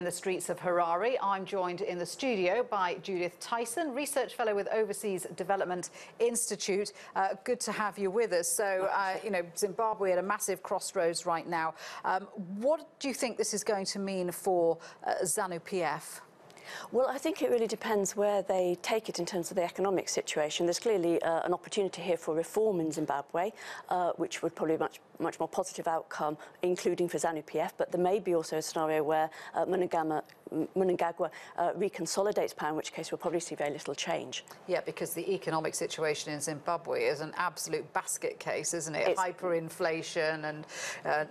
In the streets of Harare. I'm joined in the studio by Judith Tyson, Research Fellow with Overseas Development Institute. Good to have you with us. So, Zimbabwe at a massive crossroads right now. What do you think this is going to mean for ZANU-PF? Well, I think it really depends where they take it in terms of the economic situation. There's clearly an opportunity here for reform in Zimbabwe, which would probably be much more positive outcome, including for ZANU-PF. But there may be also a scenario where Mnangagwa reconsolidates power, in which case we'll probably see very little change. Yeah, because the economic situation in Zimbabwe is an absolute basket case, isn't it? Hyperinflation and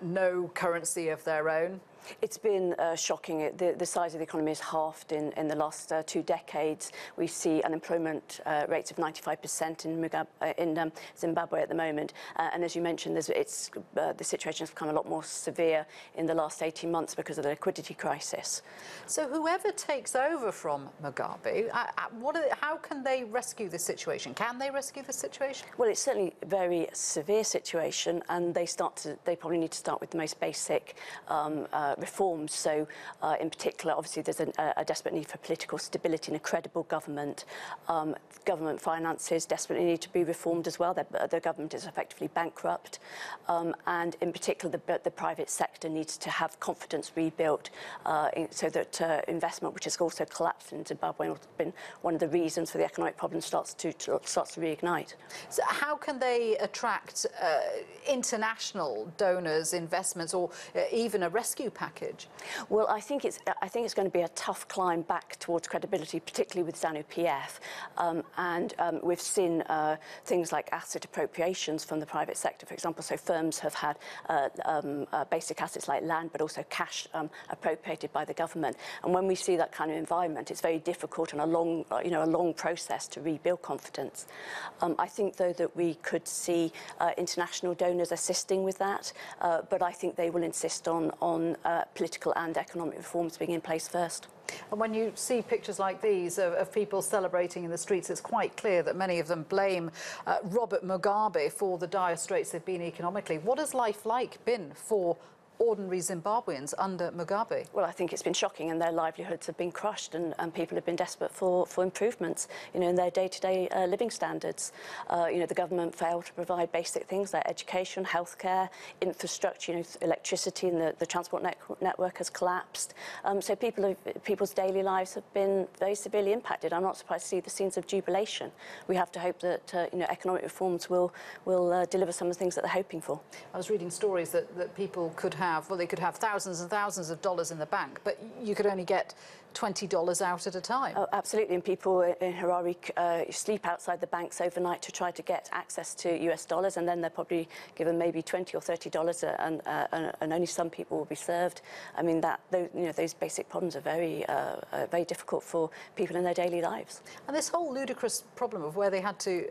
no currency of their own. It's been shocking. The size of the economy is halved in the last 2 decades. We see unemployment rates of 95% in Zimbabwe at the moment. And as you mentioned, the situation has become a lot more severe in the last 18 months because of the liquidity crisis. So whoever takes over from Mugabe, how can they rescue this situation? Can they rescue the situation? Well, it's certainly a very severe situation, and they probably need to start with the most basic reforms. So in particular, obviously there's a desperate need for political stability and a credible government. Government finances desperately need to be reformed as well. The government is effectively bankrupt, and in particular the private sector needs to have confidence rebuilt, so that investment, which has also collapsed in Zimbabwe and has been one of the reasons for the economic problem, starts to reignite. So how can they attract international donors, investments, or even a rescue package? Well, I think it's going to be a tough climb back towards credibility, particularly with ZANU-PF, and we've seen things like asset appropriations from the private sector, for example. So firms have had basic assets like land, but also cash appropriated by the government. And when we see that kind of environment, it's very difficult and a long process to rebuild confidence. I think, though, that we could see international donors assisting with that, but I think they will insist on political and economic reforms being in place first. And when you see pictures like these of people celebrating in the streets, it's quite clear that many of them blame Robert Mugabe for the dire straits they've been economically. What has life been for ordinary Zimbabweans under Mugabe? Well, I think it's been shocking, and their livelihoods have been crushed, and people have been desperate for improvements, in their day-to-day living standards. The government failed to provide basic things like education, healthcare, infrastructure, electricity, and the transport network has collapsed. So people's daily lives have been very severely impacted. I'm not surprised to see the scenes of jubilation. We have to hope that economic reforms will deliver some of the things that they're hoping for. I was reading stories that people could have, well, they could have thousands and thousands of dollars in the bank, but you could only get $20 out at a time. Oh, absolutely, and people in Harare sleep outside the banks overnight to try to get access to US dollars, and then they're probably given maybe $20 or $30, and only some people will be served. I mean, those basic problems are very difficult for people in their daily lives. And this whole ludicrous problem of where they had to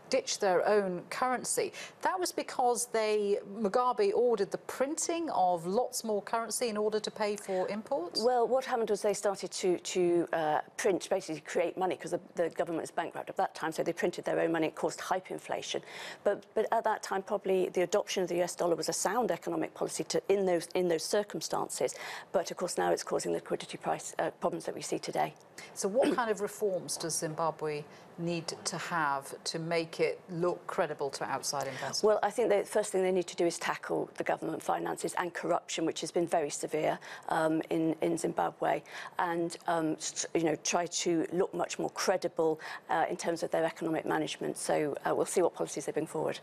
ditch their own currency, that was because Mugabe ordered the printing of lots more currency in order to pay for imports? Well, what happened was they started to print, basically create money, because the government was bankrupt at that time, so they printed their own money. It caused hyperinflation. But at that time, probably the adoption of the US dollar was a sound economic policy in those circumstances. But of course now it's causing liquidity price problems that we see today. So what kind of reforms does Zimbabwe need to have to make it look credible to outside investors? Well, I think the first thing they need to do is tackle the government finances and corruption, which has been very severe in Zimbabwe, and try to look much more credible in terms of their economic management. So we'll see what policies they bring forward.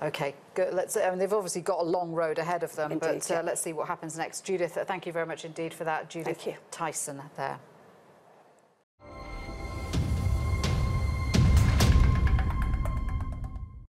OK, good. They've obviously got a long road ahead of them, Indeed, but let's see what happens next. Judith, thank you very much indeed for that. Judith Tyson there.